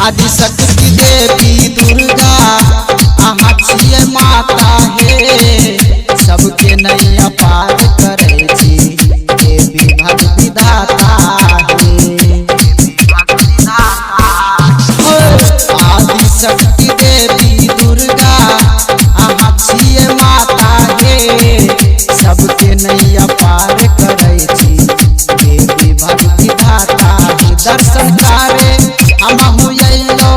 आदिशक्ति देवी दुर्गा अहाँ छियै माता हे, सबके नैया पार करे छी देवी भक्त विधाता हे। आदिशक्ति देवी दुर्गा अहाँ छियै माता हे, सबके नैया पार करे छी देवी भक्त विधाता हे। दर्शन करे हमहु अइलो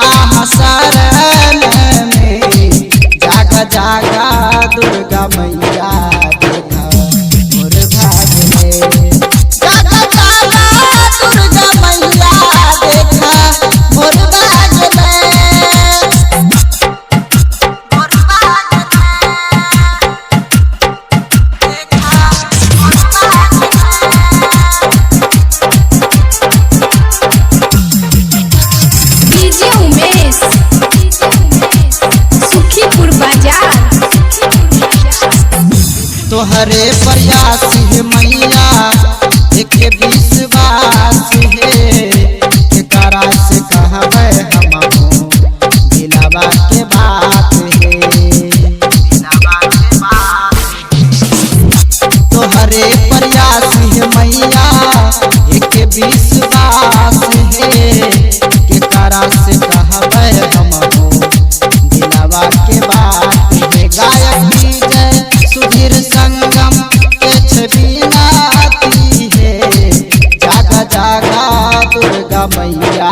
आहा शरण में, जागा जागा दुर्गा मैया देखा मोर भाग में। जागा जागा दुर्गा मैया देखा मोर भाग तोहरे प्रयास है मैया एक विश्वास है, एकरा से कहबे हमहु दिलवा के बात है। तोहरे प्रयास है मैया एक विश्वास है, एकरा से कहबे हमहु दिलवा के बात है। गायक जय सुधीर संगम के छवि नाती है, जागा जागा दुर्गा मैया